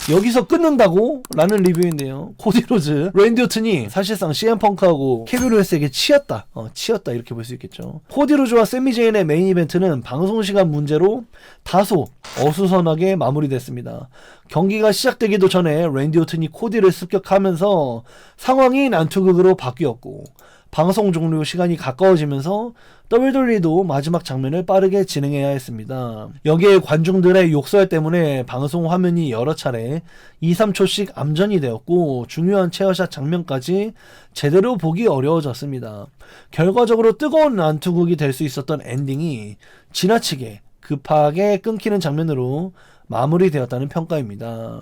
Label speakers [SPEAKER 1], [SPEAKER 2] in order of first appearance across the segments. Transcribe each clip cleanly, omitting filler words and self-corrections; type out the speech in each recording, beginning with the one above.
[SPEAKER 1] 여기서 끊는다고? 라는 리뷰인데요. 코디 로즈, 랜디 오튼이 사실상 CM 펑크하고 케빈 오웬스에게 치였다. 치였다 이렇게 볼 수 있겠죠. 코디 로즈와 세미 제인의 메인 이벤트는 방송 시간 문제로 다소 어수선하게 마무리됐습니다. 경기가 시작되기도 전에 랜디 오튼이 코디를 습격하면서 상황이 난투극으로 바뀌었고, 방송 종료 시간이 가까워지면서 WWE도 마지막 장면을 빠르게 진행해야 했습니다. 여기에 관중들의 욕설 때문에 방송 화면이 여러 차례 2-3초씩 암전이 되었고, 중요한 체어샷 장면까지 제대로 보기 어려워졌습니다. 결과적으로 뜨거운 난투극이 될 수 있었던 엔딩이 지나치게 급하게 끊기는 장면으로 마무리되었다는 평가입니다.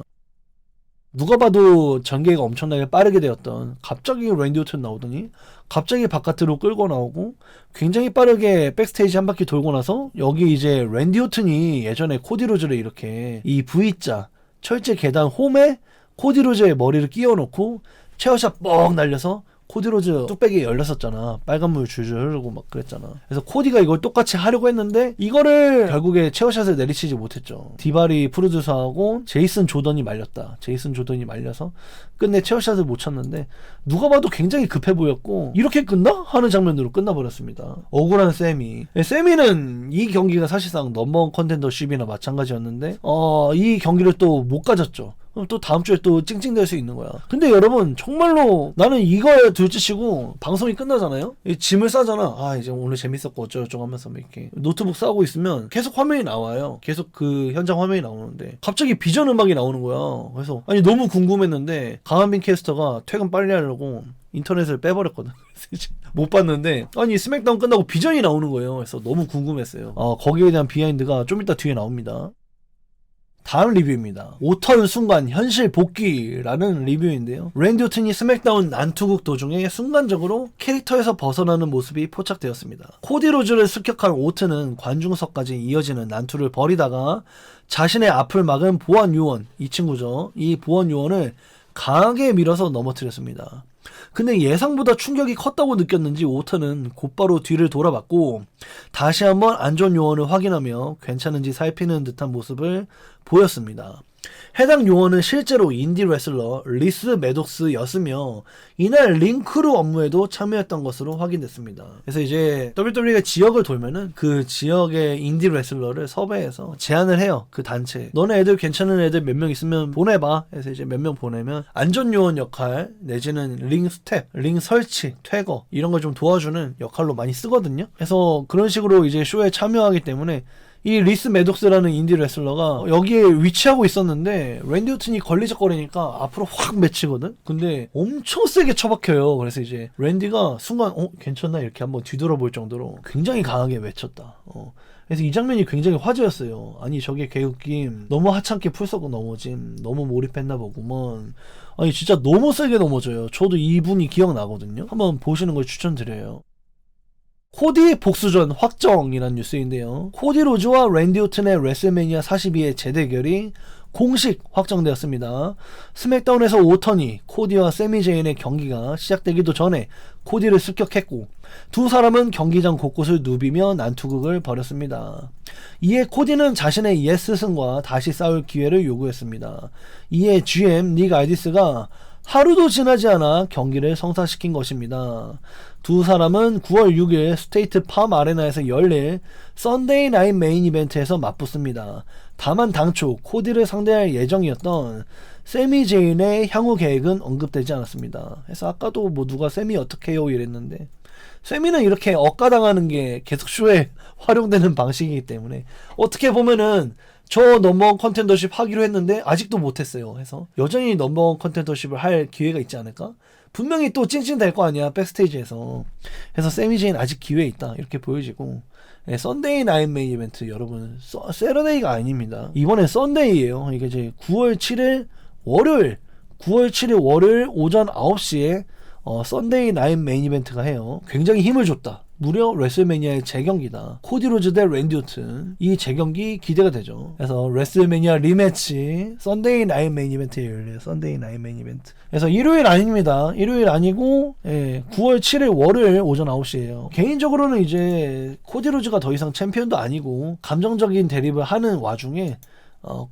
[SPEAKER 1] 누가 봐도 전개가 엄청나게 빠르게 되었던, 갑자기 랜디 오튼 나오더니 갑자기 바깥으로 끌고 나오고 굉장히 빠르게 백스테이지 한 바퀴 돌고 나서 여기 이제 랜디 오튼이 예전에 코디 로즈를 이렇게 이 V자 철제 계단 홈에 코디 로즈의 머리를 끼워 놓고 체어샷 뻥 날려서 코디 로즈 뚝배기 열렸었잖아. 빨간물 줄줄 흐르고 막 그랬잖아. 그래서 코디가 이걸 똑같이 하려고 했는데 이거를 결국에 체어샷을 내리치지 못했죠. 디바리 프로듀서하고 제이슨 조던이 말렸다. 제이슨 조던이 말려서 끝내 체어샷을 못 쳤는데 누가 봐도 굉장히 급해 보였고, 이렇게 끝나? 하는 장면으로 끝나버렸습니다. 억울한 세미. 세미는 이 경기가 사실상 넘버원 컨텐더십이나 마찬가지였는데 이 경기를 또 못 가졌죠. 그럼 또 다음 주에 또 찡찡댈 수 있는 거야. 근데 여러분, 정말로 나는 이거에 둘째치고 방송이 끝나잖아요? 짐을 싸잖아. 이제 오늘 재밌었고 어쩌고저쩌고 하면서 이렇게 노트북 싸고 있으면 계속 화면이 나와요. 계속 그 현장 화면이 나오는데 갑자기 비전 음악이 나오는 거야. 그래서 아니 너무 궁금했는데 강한빈 캐스터가 퇴근 빨리 하려고 인터넷을 빼버렸거든. 못 봤는데 아니 스맥다운 끝나고 비전이 나오는 거예요. 그래서 너무 궁금했어요. 거기에 대한 비하인드가 좀 이따 뒤에 나옵니다. 다음 리뷰입니다. 오턴 순간 현실 복귀라는 리뷰인데요. 랜디 오튼이 스맥다운 난투극 도중에 순간적으로 캐릭터에서 벗어나는 모습이 포착되었습니다. 코디 로즈를 습격한 오튼은 관중석까지 이어지는 난투를 벌이다가 자신의 앞을 막은 보안 요원, 이 친구죠. 이 보안 요원을 강하게 밀어서 넘어뜨렸습니다. 근데 예상보다 충격이 컸다고 느꼈는지 오턴은 곧바로 뒤를 돌아봤고 다시 한번 안전 요원을 확인하며 괜찮은지 살피는 듯한 모습을 보였습니다. 해당 요원은 실제로 인디 레슬러 리스 매독스였으며 이날 링크루 업무에도 참여했던 것으로 확인됐습니다. 그래서 이제 WWE가 지역을 돌면은 그 지역의 인디 레슬러를 섭외해서 제안을 해요. 그 단체에. 너네 애들 괜찮은 애들 몇 명 있으면 보내봐. 그래서 이제 몇 명 보내면 안전요원 역할 내지는 링 스텝, 링 설치, 퇴거 이런 걸 좀 도와주는 역할로 많이 쓰거든요. 그래서 그런 식으로 이제 쇼에 참여하기 때문에 이 리스 매독스라는 인디 레슬러가 여기에 위치하고 있었는데 랜디 오튼이 걸리적거리니까 앞으로 확 맺히거든? 근데 엄청 세게 처박혀요. 그래서 이제 랜디가 순간 괜찮나? 이렇게 한번 뒤돌아볼 정도로 굉장히 강하게 맺혔다. 그래서 이 장면이 굉장히 화제였어요. 아니 저게 개웃김, 너무 하찮게 풀 쏘고 넘어짐, 너무 몰입했나 보구먼. 아니 진짜 너무 세게 넘어져요. 저도 이분이 기억나거든요. 한번 보시는 걸 추천드려요. 코디 복수전 확정이란 뉴스인데요. 코디 로즈와 랜디 오튼의 레슬매니아 42의 재대결이 공식 확정되었습니다. 스맥다운에서 오턴이 코디와 세미 제인의 경기가 시작되기도 전에 코디를 습격했고 두 사람은 경기장 곳곳을 누비며 난투극을 벌였습니다. 이에 코디는 자신의 옛 스승과 다시 싸울 기회를 요구했습니다. 이에 GM 닉 알디스가 하루도 지나지 않아 경기를 성사시킨 것입니다. 두 사람은 9월 6일 스테이트 팜 아레나에서 열릴 썬데이 나잇 메인 이벤트에서 맞붙습니다. 다만 당초 코디를 상대할 예정이었던 세미 제인의 향후 계획은 언급되지 않았습니다. 그래서 아까도 뭐 누가 세미 어떻게 해요 이랬는데 세미는 이렇게 억가당하는 게 계속 쇼에 활용되는 방식이기 때문에 어떻게 보면은 저 넘버원 컨텐더십 하기로 했는데 아직도 못했어요. 해서 여전히 넘버원 컨텐더십을 할 기회가 있지 않을까? 분명히 또 찡찡 될 거 아니야 백스테이지에서. 그래서 세미 제인 아직 기회 있다 이렇게 보여지고 썬데이 나잇 메인 이벤트 여러분 세러데이가 아닙니다. 이번엔 썬데이예요. 이게 이제 9월 7일 월요일 9월 7일 월요일 오전 9시에 썬데이 나잇 메인 이벤트가 해요. 굉장히 힘을 줬다. 무려 레슬매니아의 재경기다. 코디 로즈 대 랜디 오튼. 이 재경기 기대가 되죠. 그래서 레슬매니아 리매치 썬데이 나잇 메인 이벤트에 열려요. 썬데이 나잇 메인 이벤트. 그래서 일요일 아닙니다. 일요일 아니고 9월 7일 월요일 오전 9시에요. 개인적으로는 이제 코디 로즈가 더 이상 챔피언도 아니고 감정적인 대립을 하는 와중에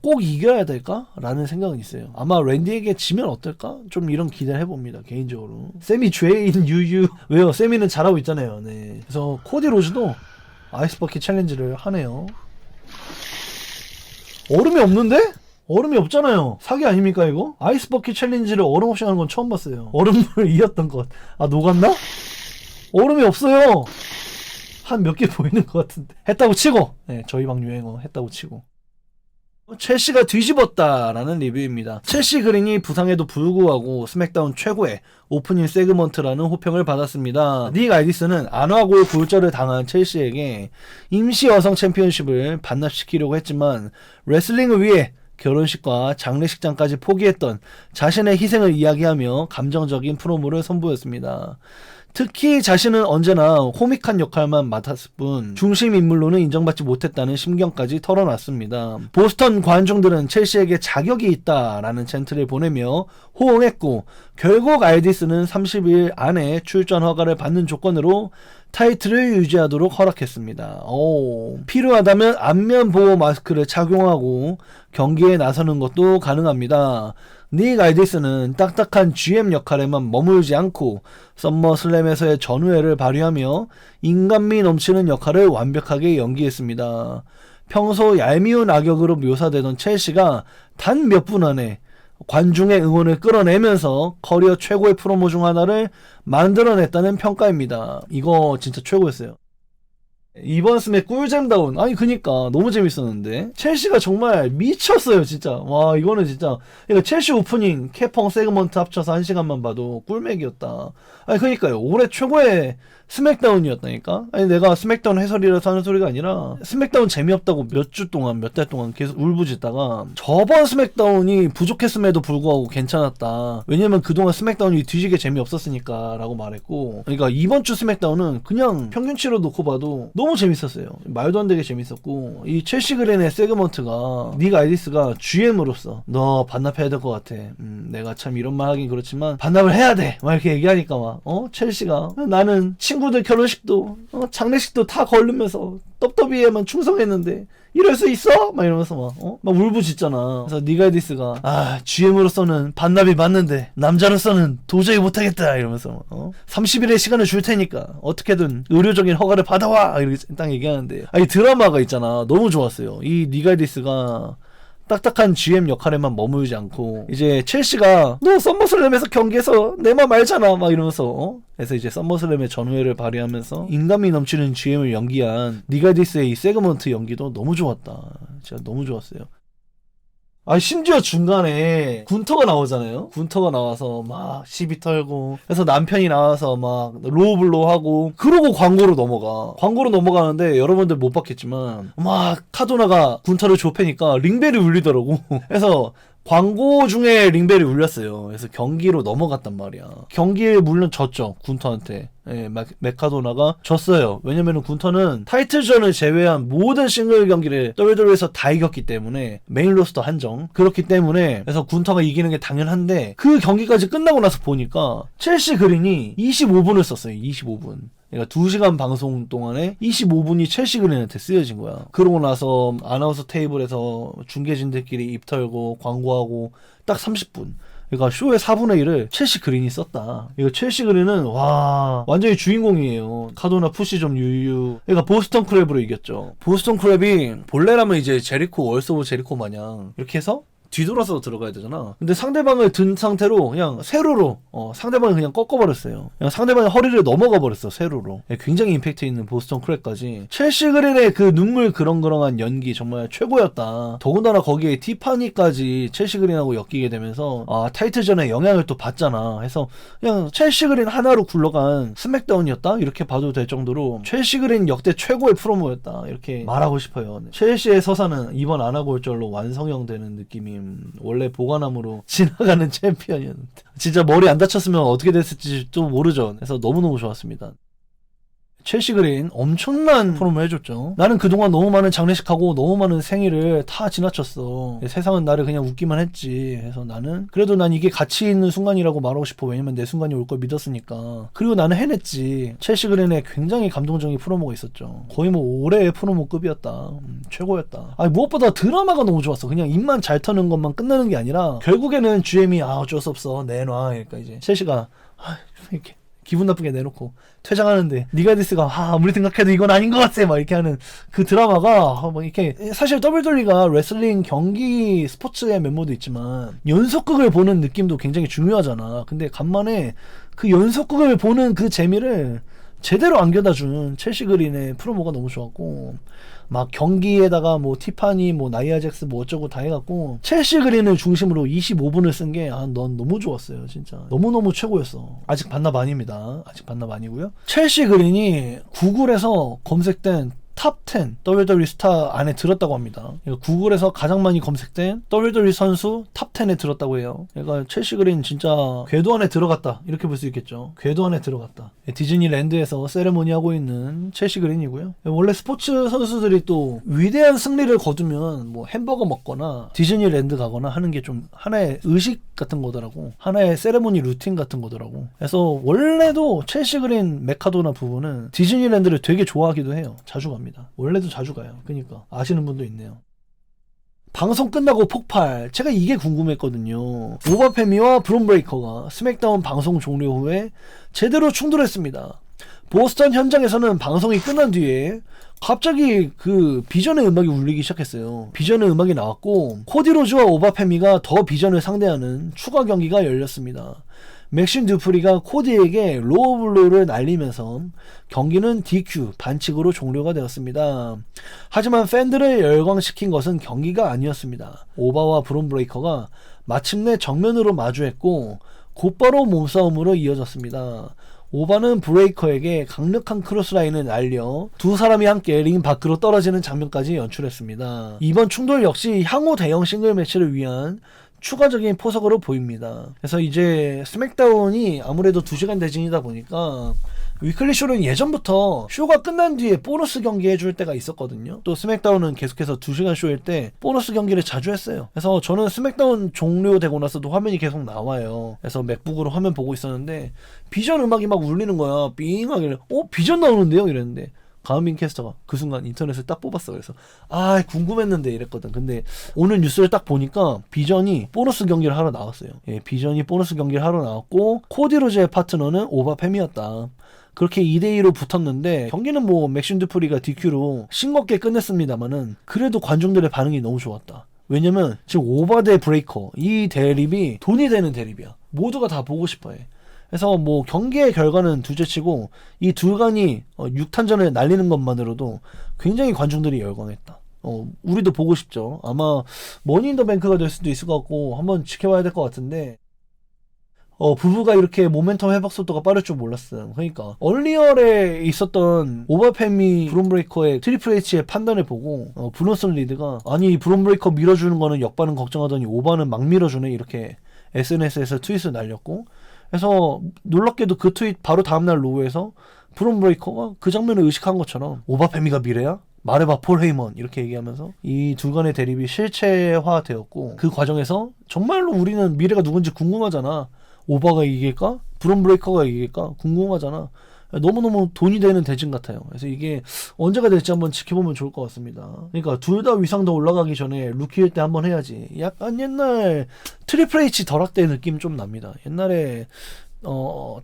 [SPEAKER 1] 꼭 이겨야 될까? 라는 생각은 있어요. 아마 랜디에게 지면 어떨까? 좀 이런 기대를 해봅니다. 개인적으로. 세미 죄인 유유. 왜요? 세미는 잘하고 있잖아요. 네. 그래서 코디 로즈도 아이스버킷 챌린지를 하네요. 얼음이 없는데? 얼음이 없잖아요. 사기 아닙니까 이거? 아이스버킷 챌린지를 얼음 없이 하는 건 처음 봤어요. 얼음물 이었던 것. 아, 녹았나? 얼음이 없어요. 한 몇 개 보이는 것 같은데. 했다고 치고. 네, 저희 방 유행어 했다고 치고. 첼시가 뒤집었다라는 리뷰입니다. 첼시 그린이 부상에도 불구하고 스맥다운 최고의 오프닝 세그먼트라는 호평을 받았습니다. 닉 아이디스는 안와골 골절을 당한 첼시에게 임시 여성 챔피언십을 반납시키려고 했지만 레슬링을 위해 결혼식과 장례식장까지 포기했던 자신의 희생을 이야기하며 감정적인 프로모를 선보였습니다. 특히 자신은 언제나 코믹한 역할만 맡았을 뿐 중심 인물로는 인정받지 못했다는 심경까지 털어놨습니다. 보스턴 관중들은 첼시에게 자격이 있다라는 젠트를 보내며 호응했고 결국 아이디스는 30일 안에 출전 허가를 받는 조건으로 타이틀을 유지하도록 허락했습니다. 필요하다면 안면 보호 마스크를 착용하고 경기에 나서는 것도 가능합니다. 닉 아이디스는 딱딱한 GM 역할에만 머물지 않고 썸머슬램에서의 전우애를 발휘하며 인간미 넘치는 역할을 완벽하게 연기했습니다. 평소 얄미운 악역으로 묘사되던 첼시가 단 몇 분 안에 관중의 응원을 끌어내면서 커리어 최고의 프로모 중 하나를 만들어냈다는 평가입니다. 이거 진짜 최고였어요. 이번 스맥 꿀잼다운. 아니 그니까 너무 재밌었는데 첼시가 정말 미쳤어요 진짜. 와 이거는 진짜 그러니까 첼시 오프닝 캐펑 세그먼트 합쳐서 1시간만 봐도 꿀맥이었다. 아니 그니까요 올해 최고의 스맥다운이었다니까. 아니 내가 스맥다운 해설이라서 하는 소리가 아니라 스맥다운 재미없다고 몇 주 동안 몇 달 동안 계속 울부짖다가 저번 스맥다운이 부족했음에도 불구하고 괜찮았다. 왜냐면 그동안 스맥다운이 뒤지게 재미없었으니까 라고 말했고, 그러니까 이번 주 스맥다운은 그냥 평균치로 놓고 봐도 너무 재밌었어요. 말도 안 되게 재밌었고, 이 첼시 그린의 세그먼트가 닉 아이디스가 GM으로서 너 반납해야 될 것 같아. 내가 참 이런 말 하긴 그렇지만 반납을 해야 돼 막 이렇게 얘기하니까 막 첼시가 나는 친구들 결혼식도 장례식도 다 걸르면서 떡더비에만 충성했는데 이럴 수 있어? 막 이러면서 막 울부짖잖아. 그래서 닉 아이디스가 GM으로서는 반납이 맞는데 남자로서는 도저히 못하겠다 이러면서 30일의 시간을 줄 테니까 어떻게든 의료적인 허가를 받아와 이렇게 딱 얘기하는데, 이 드라마가 있잖아. 너무 좋았어요. 이 닉 아이디스가 딱딱한 GM 역할에만 머물지 않고 이제 첼시가 너 썸머슬램에서 경기에서 내 맘 알잖아 막 이러면서 그래서 이제 썸머슬램의 전우애를 발휘하면서 인간미 넘치는 GM을 연기한 닉 아이디스의 이 세그먼트 연기도 너무 좋았다. 진짜 너무 좋았어요. 심지어 중간에 군터가 나오잖아요. 군터가 나와서 막 시비 털고, 그래서 남편이 나와서 막 로우블로우 하고, 그러고 광고로 넘어가는데 여러분들 못 봤겠지만 막 카도나가 군터를 좁히니까 링벨이 울리더라고. 그래서 광고 중에 링벨이 울렸어요. 그래서 경기로 넘어갔단 말이야. 경기에 물론 졌죠, 군터한테. 메카도나가 졌어요. 왜냐면은 군터는 타이틀전을 제외한 모든 싱글 경기를 WWE에서 다 이겼기 때문에, 메인 로스터 한정. 그렇기 때문에 그래서 군터가 이기는 게 당연한데, 그 경기까지 끝나고 나서 보니까 첼시 그린이 25분을 썼어요. 25분. 그러니까 2시간 방송 동안에 25분이 첼시 그린한테 쓰여진 거야. 그러고 나서 아나운서 테이블에서 중계진들끼리 입 털고 광고하고 딱 30분. 그러니까 쇼의 4분의 1을 첼시 그린이 썼다. 이거 첼시 그린은 완전히 주인공이에요. 카도나 푸시 좀 유유. 그러니까 보스턴 크랩으로 이겼죠. 보스턴 크랩이 본래라면 이제 제리코, 월스 오브 제리코 마냥 이렇게 해서 뒤돌아서 들어가야 되잖아. 근데 상대방을 든 상태로 그냥 세로로 상대방을 그냥 꺾어버렸어요. 그냥 상대방의 허리를 넘어가 버렸어, 세로로. 굉장히 임팩트 있는 보스턴 크랩까지. 첼시 그린의 그 눈물 그렁그렁한 연기 정말 최고였다. 더군다나 거기에 티파니까지 첼시 그린하고 엮이게 되면서 타이틀전에 영향을 또 받잖아. 해서 그냥 첼시 그린 하나로 굴러간 스맥다운이었다 이렇게 봐도 될 정도로 첼시 그린 역대 최고의 프로모였다 이렇게 말하고 싶어요. 첼시의 서사는 이번 아나골절로 완성형되는 느낌이. 원래 보관함으로 지나가는 챔피언이었는데 진짜 머리 안 다쳤으면 어떻게 됐을지 또 모르죠. 그래서 너무너무 좋았습니다. 첼시 그린 엄청난 프로모를 해줬죠. 나는 그동안 너무 많은 장례식하고 너무 많은 생일을 다 지나쳤어. 세상은 나를 그냥 웃기만 했지. 그래서 나는 그래도 난 이게 가치 있는 순간이라고 말하고 싶어. 왜냐면 내 순간이 올 걸 믿었으니까. 그리고 나는 해냈지. 첼시 그린에 굉장히 감동적인 프로모가 있었죠. 거의 뭐 올해의 프로모급이었다. 최고였다. 아니 무엇보다 드라마가 너무 좋았어. 그냥 입만 잘 터는 것만 끝나는 게 아니라 결국에는 GM이 어쩔 수 없어 내놔. 그러니까 이제 첼시가 이렇게 기분 나쁘게 내놓고 퇴장하는데 니가디스가 아무리 생각해도 이건 아닌 것 같아 막 이렇게 하는 그 드라마가 막 이렇게 사실 WWE가 레슬링 경기 스포츠의 면모도 있지만 연속극을 보는 느낌도 굉장히 중요하잖아. 근데 간만에 그 연속극을 보는 그 재미를 제대로 안겨다준 첼시 그린의 프로모가 너무 좋았고 막 경기에다가 뭐 티파니 뭐 나이아 잭스 뭐 어쩌고 다 해갖고 첼시 그린을 중심으로 25분을 쓴 게 넌 너무 좋았어요. 진짜 너무너무 최고였어. 아직 반납 아닙니다. 아직 반납 아니고요. 첼시 그린이 구글에서 검색된 탑 10 WWE 스타 안에 들었다고 합니다. 구글에서 가장 많이 검색된 WWE 선수 탑 10에 들었다고 해요. 그러니까 첼시 그린 진짜 궤도 안에 들어갔다 이렇게 볼 수 있겠죠. 궤도 안에 들어갔다. 디즈니랜드에서 세레모니 하고 있는 첼시 그린이고요. 원래 스포츠 선수들이 또 위대한 승리를 거두면 뭐 햄버거 먹거나 디즈니랜드 가거나 하는 게 좀 하나의 의식 같은 거더라고. 하나의 세레모니 루틴 같은 거더라고. 그래서 원래도 첼시 그린 메카도나 부부는 디즈니랜드를 되게 좋아하기도 해요. 자주 갑니다. 원래도 자주 가요. 그러니까 아시는 분도 있네요. 방송 끝나고 폭발. 제가 이게 궁금했거든요. 오바페미와 브론 브레이커가 스맥다운 방송 종료 후에 제대로 충돌했습니다. 보스턴 현장에서는 방송이 끝난 뒤에 갑자기 그 비전의 음악이 울리기 시작했어요. 비전의 음악이 나왔고 코디 로즈와 오바페미가 더 비전을 상대하는 추가 경기가 열렸습니다. 맥신 듀프리가 코디에게 로우 블루를 날리면서 경기는 DQ 반칙으로 종료가 되었습니다. 하지만 팬들을 열광시킨 것은 경기가 아니었습니다. 오바와 브론 브레이커가 마침내 정면으로 마주했고 곧바로 몸싸움으로 이어졌습니다. 오바는 브레이커에게 강력한 크로스라인을 날려 두 사람이 함께 링 밖으로 떨어지는 장면까지 연출했습니다. 이번 충돌 역시 향후 대형 싱글 매치를 위한 추가적인 포석으로 보입니다. 그래서 이제 스맥다운이 아무래도 2시간 대진이다 보니까 위클리 쇼는 예전부터 쇼가 끝난 뒤에 보너스 경기 해줄 때가 있었거든요. 또 스맥다운은 계속해서 2시간 쇼일 때 보너스 경기를 자주 했어요. 그래서 저는 스맥다운 종료되고 나서도 화면이 계속 나와요. 그래서 맥북으로 화면 보고 있었는데 비전 음악이 막 울리는 거야. 삥 하길래 비전 나오는데요? 이랬는데 가은빈 캐스터가 그 순간 인터넷을 딱 뽑았어. 그래서 궁금했는데 이랬거든. 근데 오늘 뉴스를 딱 보니까 비전이 보너스 경기를 하러 나왔어요. 예, 비전이 보너스 경기를 하러 나왔고 코디 로즈의 파트너는 오바팸이었다. 그렇게 2대2로 붙었는데 경기는 뭐 맥신 듀프리가 DQ로 싱겁게 끝냈습니다만은 그래도 관중들의 반응이 너무 좋았다. 왜냐면 지금 오바 대 브레이커 이 대립이 돈이 되는 대립이야. 모두가 다 보고 싶어해. 그래서 뭐 경기의 결과는 둘째치고 이 둘간이 6탄전을 날리는 것만으로도 굉장히 관중들이 열광했다. 우리도 보고 싶죠. 아마 머니 인 더 뱅크가 될 수도 있을 것 같고 한번 지켜봐야 될 것 같은데 부부가 이렇게 모멘텀 회복 속도가 빠를 줄 몰랐어요. 그러니까 얼리얼에 있었던 오바페미 브론 브레이커의 트리플 H의 판단을 보고 브론슨 리드가 아니 브론 브레이커 밀어주는 거는 역반은 걱정하더니 오바는 막 밀어주네 이렇게 SNS에서 트윗을 날렸고 그래서 놀랍게도 그 트윗 바로 다음날 로우에서 브론 브레이커가 그 장면을 의식한 것처럼 오바페미가 미래야? 말해봐 폴 헤이먼 이렇게 얘기하면서 이 둘 간의 대립이 실체화되었고 그 과정에서 정말로 우리는 미래가 누군지 궁금하잖아. 오바가 이길까? 브론 브레이커가 이길까? 궁금하잖아. 너무너무 돈이 되는 대진 같아요. 그래서 이게 언제가 될지 한번 지켜보면 좋을 것 같습니다. 그러니까 둘 다 위상 더 올라가기 전에 루키일 때 한번 해야지. 약간 옛날 트리플 H 덜학대 느낌 좀 납니다. 옛날에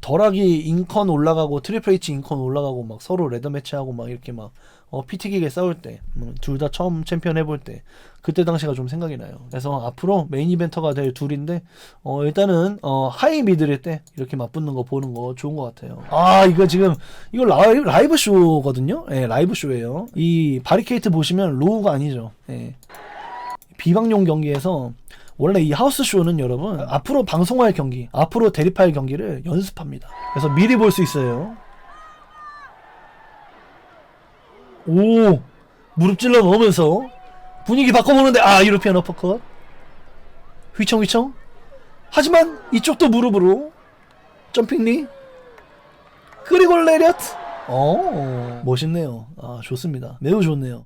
[SPEAKER 1] 덜하기 인컨 올라가고 트리플 H 인컨 올라가고 막 서로 레더매치하고 막 이렇게 막 피 튀기게 싸울 때 둘 다 처음 챔피언 해볼 때 그때 당시가 좀 생각이 나요. 그래서 앞으로 메인 이벤터가 될 둘인데 일단은 하이 미드릴 때 이렇게 맞붙는 거 보는 거 좋은 것 같아요. 이거 지금 이거 라이브 쇼거든요. 네, 라이브 쇼예요. 이 바리케이트 보시면 로우가 아니죠. 네. 비방용 경기에서 원래 이 하우스 쇼는 여러분 앞으로 방송할 경기, 앞으로 대립할 경기를 연습합니다. 그래서 미리 볼 수 있어요. 오, 무릎 찔러 넣으면서 분위기 바꿔보는데 유로피안 어퍼컷 휘청휘청. 하지만 이쪽도 무릎으로 점핑리 그리고 레리엇 멋있네요. 좋습니다. 매우 좋네요.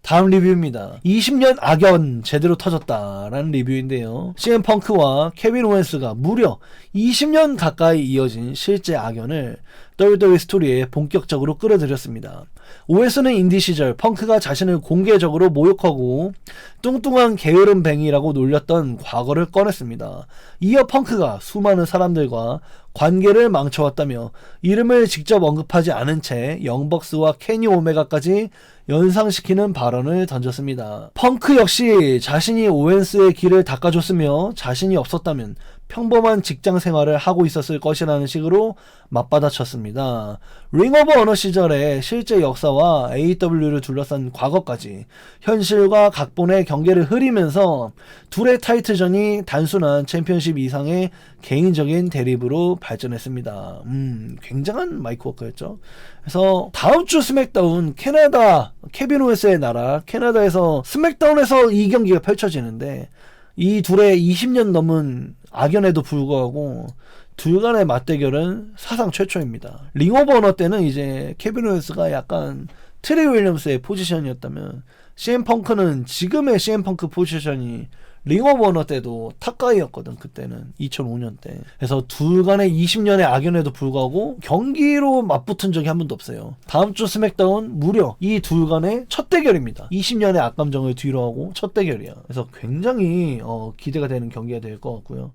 [SPEAKER 1] 다음 리뷰입니다. 20년 악연 제대로 터졌다라는 리뷰인데요. CM 펑크와 케빈 오웬스가 무려 20년 가까이 이어진 실제 악연을 WWE 스토리에 본격적으로 끌어들였습니다. 오웬스는 인디 시절 펑크가 자신을 공개적으로 모욕하고 뚱뚱한 게으름뱅이라고 놀렸던 과거를 꺼냈습니다. 이어 펑크가 수많은 사람들과 관계를 망쳐왔다며 이름을 직접 언급하지 않은 채 영벅스와 케니 오메가까지 연상시키는 발언을 던졌습니다. 펑크 역시 자신이 오웬스의 길을 닦아줬으며 자신이 없었다면 평범한 직장 생활을 하고 있었을 것이라는 식으로 맞받아쳤습니다. 링 오브 어너 시절의 실제 역사와 AEW를 둘러싼 과거까지 현실과 각본의 경계를 흐리면서 둘의 타이틀전이 단순한 챔피언십 이상의 개인적인 대립으로 발전했습니다. 굉장한 마이크 워크였죠. 그래서 다음 주 스맥다운 캐나다 케빈 오웬스의 나라 캐나다에서 스맥다운에서 이 경기가 펼쳐지는데 이 둘의 20년 넘은 악연에도 불구하고 둘 간의 맞대결은 사상 최초입니다. 링 오브 어너 때는 이제 케빈 오웬스가 약간 트리 윌리엄스의 포지션이었다면 CM 펑크는 지금의 CM 펑크 포지션이 링 오브 어너 때도 탑가이였거든. 그때는 2005년 때. 그래서 둘 간의 20년의 악연에도 불구하고 경기로 맞붙은 적이 한 번도 없어요. 다음 주 스맥다운 무려 이 둘 간의 첫 대결입니다. 20년의 악감정을 뒤로 하고 첫 대결이야. 그래서 굉장히 기대가 되는 경기가 될 것 같고요.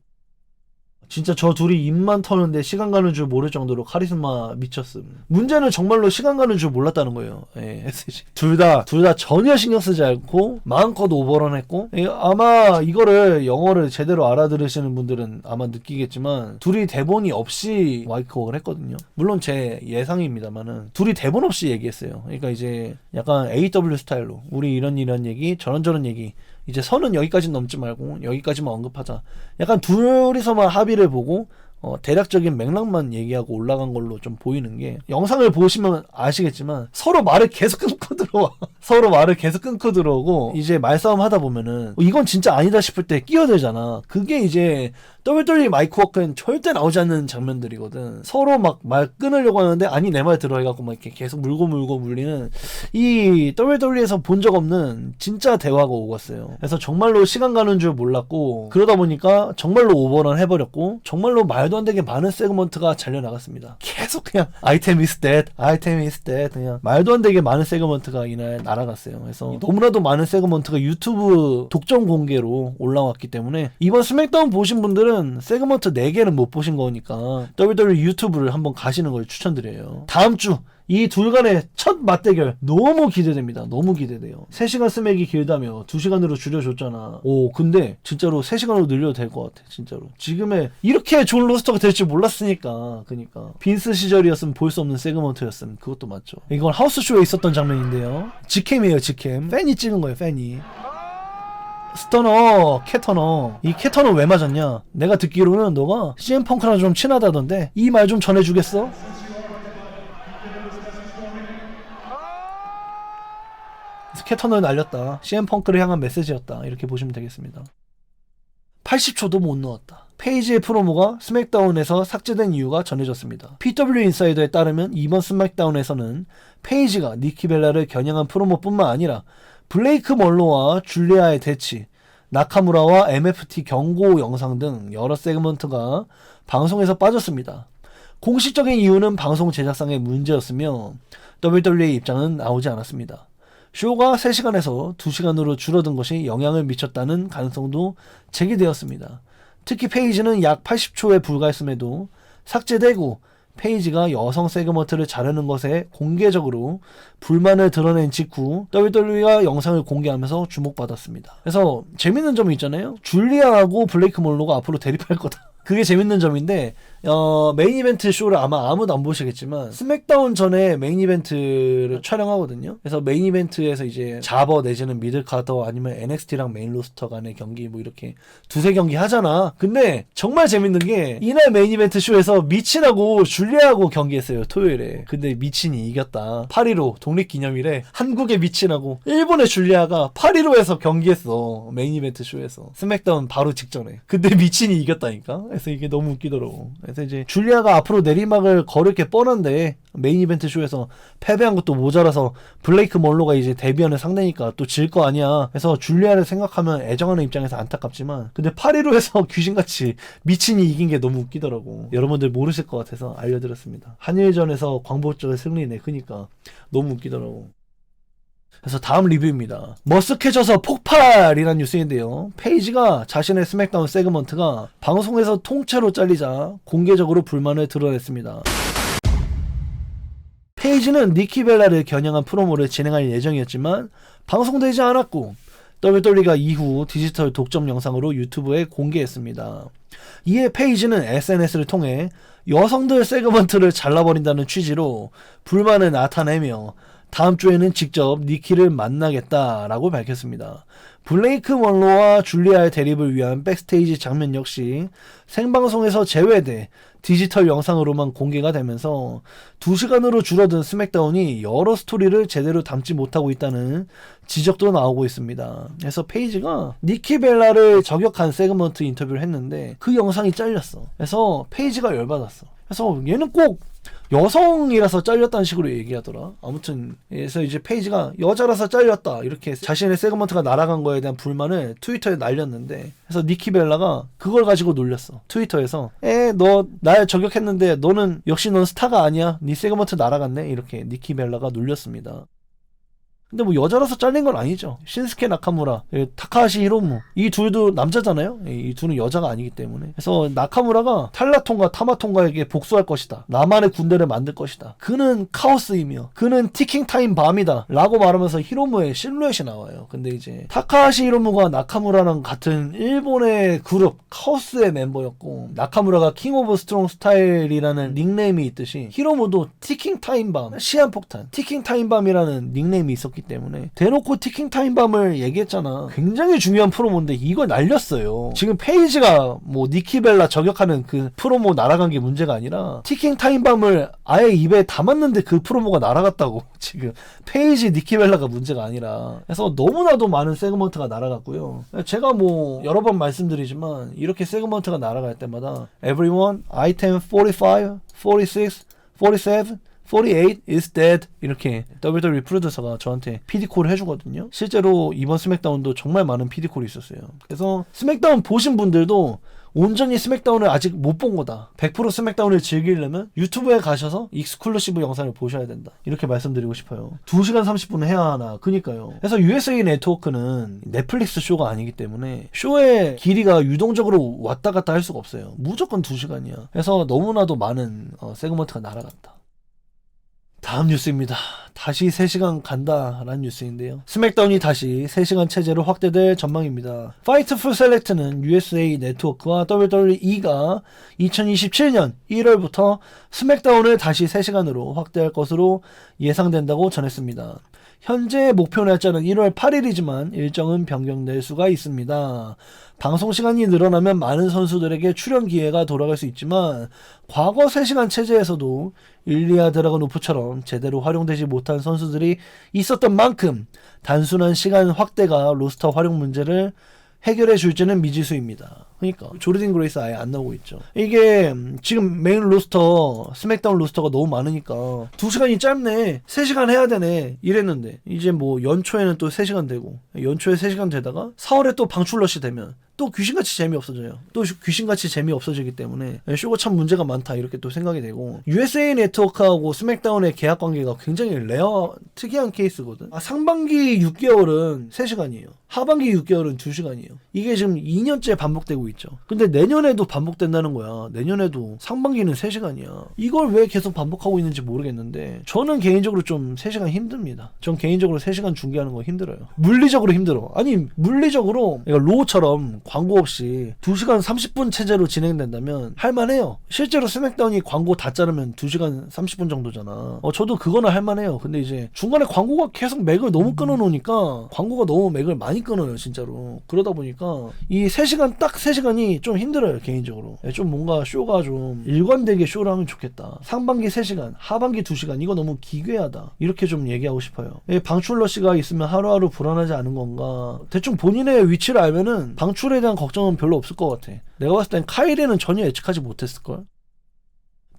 [SPEAKER 1] 진짜 저 둘이 입만 터는데 시간 가는 줄 모를 정도로 카리스마 미쳤음. 문제는 정말로 시간 가는 줄 몰랐다는 거예요. 예, 둘 다 전혀 신경 쓰지 않고 마음껏 오버런 했고, 아마 이거를 영어를 제대로 알아들으시는 분들은 아마 느끼겠지만 둘이 대본이 없이 마이크웍을 했거든요. 물론 제 예상입니다만은 둘이 대본 없이 얘기했어요. 그러니까 이제 약간 AW 스타일로 우리 이런 얘기 저런 얘기 이제 선은 여기까지 넘지 말고 여기까지만 언급하자. 약간 둘이서만 합의를 보고 대략적인 맥락만 얘기하고 올라간 걸로 좀 보이는 게, 영상을 보시면 아시겠지만 서로 말을 계속 끊고 들어와. 서로 말을 계속 끊고 들어오고 이제 말싸움 하다 보면은 이건 진짜 아니다 싶을 때 끼어들잖아. 그게 이제 WWE 마이크 워크는 절대 나오지 않는 장면들이거든. 서로 막 말 끊으려고 하는데 아니 내 말 들어 해갖고 막 이렇게 계속 물고 물리는 이 WWE에서 본 적 없는 진짜 대화가 오갔어요. 그래서 정말로 시간 가는 줄 몰랐고, 그러다 보니까 정말로 오버런 해버렸고 정말로 말도 안 되게 많은 세그먼트가 잘려나갔습니다. 계속 그냥 아이템 is dead 그냥 말도 안 되게 많은 세그먼트가 이날 날아갔어요. 그래서 너무나도 많은 세그먼트가 유튜브 독점 공개로 올라왔기 때문에 이번 스맥다운 보신 분들은 세그먼트 4개는 못 보신 거니까 WWE 유튜브를 한번 가시는 걸 추천드려요. 다음 주 이 둘 간의 첫 맞대결 너무 기대됩니다. 너무 기대돼요. 3시간 스맥이 길다며 2시간으로 줄여줬잖아. 근데 진짜로 3시간으로 늘려도 될 것 같아. 진짜로 지금의 이렇게 좋은 로스터가 될 줄 몰랐으니까. 그니까 빈스 시절이었으면 볼 수 없는 세그먼트였으면 그것도 맞죠. 이건 하우스쇼에 있었던 장면인데요. 직캠이에요. 직캠. 팬이 찍은 거예요. 팬이. 스터너, 캐터너. 이 캐터너 왜 맞았냐? 내가 듣기로는 너가 CM 펑크랑 좀 친하다던데 이 말 좀 전해주겠어? 캐터너를 날렸다. CM 펑크를 향한 메시지였다. 이렇게 보시면 되겠습니다. 80초도 못 넣었다. 페이지의 프로모가 스맥다운에서 삭제된 이유가 전해졌습니다. PW 인사이더에 따르면 이번 스맥다운에서는 페이지가 니키 벨라를 겨냥한 프로모뿐만 아니라 블레이크 멀로와 줄리아의 대치, 나카무라와 MFT 경고 영상 등 여러 세그먼트가 방송에서 빠졌습니다. 공식적인 이유는 방송 제작상의 문제였으며 WWE 입장은 나오지 않았습니다. 쇼가 3시간에서 2시간으로 줄어든 것이 영향을 미쳤다는 가능성도 제기되었습니다. 특히 페이지는 약 80초에 불과했음에도 삭제되고 페이지가 여성 세그먼트를 자르는 것에 공개적으로 불만을 드러낸 직후 WWE가 영상을 공개하면서 주목받았습니다. 그래서 재밌는 점이 있잖아요. 줄리아하고 블레이크 몰로가 앞으로 대립할 거다. 그게 재밌는 점인데 메인 이벤트 쇼를 아마 아무도 안 보시겠지만 스맥다운 전에 메인 이벤트를 촬영하거든요. 그래서 메인 이벤트에서 이제 자버 내지는 미들카더 아니면 NXT랑 메인 로스터 간의 경기 뭐 이렇게 2-3경기 하잖아. 근데 정말 재밌는 게 이날 메인 이벤트 쇼에서 미친하고 줄리아하고 경기했어요. 토요일에. 근데 미친이 이겼다. 8.15 독립기념일에 한국의 미친하고 일본의 줄리아가 8.15에서 경기했어. 메인 이벤트 쇼에서. 스맥다운 바로 직전에. 근데 미친이 이겼다니까. 그래서 이게 너무 웃기더라고. 그래서 이제 줄리아가 앞으로 내리막을 걸을 게 뻔한데 메인 이벤트 쇼에서 패배한 것도 모자라서 블레이크 먼로가 이제 데뷔하는 상대니까 또 질 거 아니야. 그래서 줄리아를 생각하면 애정하는 입장에서 안타깝지만 근데 8위로에서 귀신같이 미친이 이긴 게 너무 웃기더라고. 여러분들 모르실 것 같아서 알려드렸습니다. 한일전에서 광복절 승리네. 그니까 너무 웃기더라고. 그래서 다음 리뷰입니다. 머쓱해져서 폭발이라는 뉴스인데요. 페이지가 자신의 스맥다운 세그먼트가 방송에서 통째로 잘리자 공개적으로 불만을 드러냈습니다. 페이지는 니키 벨라를 겨냥한 프로모를 진행할 예정이었지만 방송되지 않았고 WWE가 이후 디지털 독점 영상으로 유튜브에 공개했습니다. 이에 페이지는 SNS를 통해 여성들 세그먼트를 잘라버린다는 취지로 불만을 나타내며 다음 주에는 직접 니키를 만나겠다라고 밝혔습니다. 블레이크 먼로와 줄리아의 대립을 위한 백스테이지 장면 역시 생방송에서 제외돼 디지털 영상으로만 공개가 되면서 2시간으로 줄어든 스맥다운이 여러 스토리를 제대로 담지 못하고 있다는 지적도 나오고 있습니다. 그래서 페이지가 니키 벨라를 저격한 세그먼트 인터뷰를 했는데 그 영상이 잘렸어. 그래서 페이지가 열받았어. 그래서 얘는 꼭 여성이라서 잘렸다는 식으로 얘기하더라. 아무튼 그래서 이제 페이지가 여자라서 잘렸다 이렇게 자신의 세그먼트가 날아간 거에 대한 불만을 트위터에 날렸는데 그래서 니키 벨라가 그걸 가지고 놀렸어. 트위터에서 너 날 저격했는데 너는 역시 넌 스타가 아니야. 네 세그먼트 날아갔네. 이렇게 니키 벨라가 놀렸습니다. 근데 뭐 여자라서 잘린 건 아니죠. 신스케 나카무라, 타카하시 히로무 이 둘도 남자잖아요. 이 둘은 여자가 아니기 때문에. 그래서 나카무라가 탈라톤과 타마톤가에게 복수할 것이다. 나만의 군대를 만들 것이다. 그는 카오스이며 그는 티킹 타임 밤이다 라고 말하면서 히로무의 실루엣이 나와요. 근데 이제 타카하시 히로무가 나카무라랑 같은 일본의 그룹 카오스의 멤버였고 나카무라가 킹 오브 스트롱 스타일이라는 닉네임이 있듯이 히로무도 티킹 타임 밤, 시한폭탄, 티킹 타임 밤이라는 닉네임이 있었기 때문에 대놓고 티킹 타임 밤을 얘기했잖아. 굉장히 중요한 프로모인데 이걸 날렸어요. 지금 페이지가 뭐 니키 벨라 저격하는 그 프로모 날아간 게 문제가 아니라 티킹 타임 밤을 아예 입에 담았는데 그 프로모가 날아갔다고. 지금 페이지 니키 벨라가 문제가 아니라. 그래서 너무나도 많은 세그먼트가 날아갔고요. 제가 뭐 여러 번 말씀드리지만 이렇게 세그먼트가 날아갈 때마다 Everyone, item 45, 46, 47 48 is dead 이렇게 WWE 프로듀서가 저한테 PD콜을 해주거든요. 실제로 이번 스맥다운도 정말 많은 PD콜이 있었어요. 그래서 스맥다운 보신 분들도 온전히 스맥다운을 아직 못 본 거다. 100% 스맥다운을 즐기려면 유튜브에 가셔서 익스클루시브 영상을 보셔야 된다. 이렇게 말씀드리고 싶어요. 2시간 30분 해야 하나. 그니까요. 그래서 USA 네트워크는 넷플릭스 쇼가 아니기 때문에 쇼의 길이가 유동적으로 왔다 갔다 할 수가 없어요. 무조건 2시간이야. 그래서 너무나도 많은 세그먼트가 날아갔다. 다음 뉴스입니다. 다시 3시간 간다라는 뉴스인데요. 스맥다운이 다시 3시간 체제로 확대될 전망입니다. 파이트풀 셀렉트는 USA 네트워크와 WWE가 2027년 1월부터 스맥다운을 다시 3시간으로 확대할 것으로 예상된다고 전했습니다. 현재 목표 날짜는 1월 8일이지만 일정은 변경될 수가 있습니다. 방송 시간이 늘어나면 많은 선수들에게 출연 기회가 돌아갈 수 있지만 과거 3시간 체제에서도 일리아 드라고노프처럼 제대로 활용되지 못한 선수들이 있었던 만큼 단순한 시간 확대가 로스터 활용 문제를 해결해 줄지는 미지수입니다. 그러니까 조르딘 그레이스 아예 안 나오고 있죠. 이게 지금 메인 로스터 스맥다운 로스터가 너무 많으니까 2시간이 짧네, 3시간 해야 되네 이랬는데 이제 뭐 연초에는 또 3시간 되고 연초에 3시간 되다가 4월에 또 방출러시 되면 또 귀신같이 재미없어져요. 또 귀신같이 재미없어지기 때문에 쇼가 참 문제가 많다 이렇게 또 생각이 되고, USA 네트워크하고 스맥다운의 계약 관계가 굉장히 레어 특이한 케이스거든. 상반기 6개월은 3시간이에요. 하반기 6개월은 2시간이에요. 이게 지금 2년째 반복되고 있죠. 근데 내년에도 반복된다는 거야. 내년에도 상반기는 3시간이야. 이걸 왜 계속 반복하고 있는지 모르겠는데 저는 개인적으로 좀 3시간 힘듭니다. 전 개인적으로 3시간 중계하는 거 힘들어요. 물리적으로 힘들어. 아니 물리적으로 로우처럼 광고 없이 2시간 30분 체제로 진행된다면 할만해요. 실제로 스맥다운이 광고 다 자르면 2시간 30분 정도잖아. 저도 그거는 할만해요. 근데 이제 중간에 광고가 계속 맥을 너무 끊어놓으니까 광고가 너무 맥을 많이 끊어요 진짜로. 그러다 보니까 이 3시간 딱 3시간이 좀 힘들어요 개인적으로. 좀 뭔가 쇼가 좀 일관되게 쇼를 하면 좋겠다. 상반기 3시간 하반기 2시간 이거 너무 기괴하다 이렇게 좀 얘기하고 싶어요. 방출러시가 있으면 하루하루 불안하지 않은 건가. 대충 본인의 위치를 알면은 방출에 대한 걱정은 별로 없을 것 같아. 내가 봤을 땐 카이리는 전혀 예측하지 못했을걸.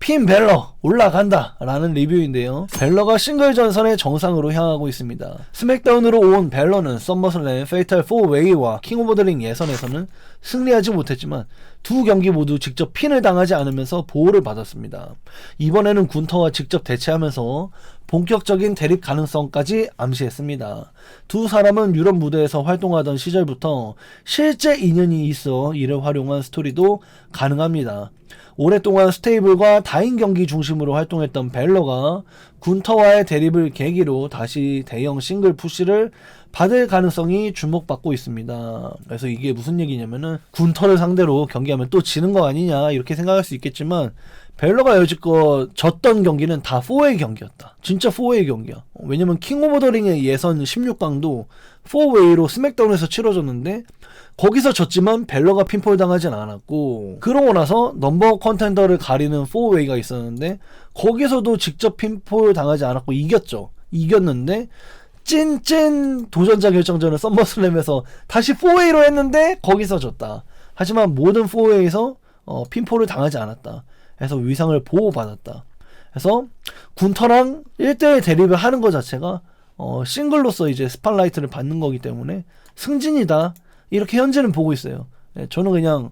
[SPEAKER 1] 핀 벨러 올라간다 라는 리뷰인데요. 벨러가 싱글 전선의 정상으로 향하고 있습니다. 스맥다운으로 온 벨러는 썸머슬램 페이탈 4웨이와 킹 오브 더 링 예선에서는 승리하지 못했지만 두 경기 모두 직접 핀을 당하지 않으면서 보호를 받았습니다. 이번에는 군터와 직접 대치하면서 본격적인 대립 가능성까지 암시했습니다. 두 사람은 유럽 무대에서 활동하던 시절부터 실제 인연이 있어 이를 활용한 스토리도 가능합니다. 오랫동안 스테이블과 다인 경기 중심으로 활동했던 벨러가 군터와의 대립을 계기로 다시 대형 싱글 푸시를 받을 가능성이 주목받고 있습니다. 그래서 이게 무슨 얘기냐면은 군터를 상대로 경기하면 또 지는 거 아니냐 이렇게 생각할 수 있겠지만 벨러가 여지껏 졌던 경기는 다 4웨이 경기였다. 진짜 4웨이 경기야. 왜냐면 킹 오브 더 링의 예선 16강도 4웨이로 스맥다운에서 치러졌는데 거기서 졌지만 벨러가 핀폴 당하진 않았고, 그러고 나서 넘버 컨텐더를 가리는 4웨이가 있었는데 거기서도 직접 핀폴 당하지 않았고 이겼는데 찐 도전자 결정전을 썸머슬램에서 다시 4웨이로 했는데 거기서 졌다. 하지만 모든 4웨이에서 핀폴을 당하지 않았다. 해서 위상을 보호받았다. 그래서 군터랑 1대1 대립을 하는 것 자체가 싱글로서 이제 스팟라이트를 받는 거기 때문에 승진이다. 이렇게 현재는 보고 있어요. 네, 저는 그냥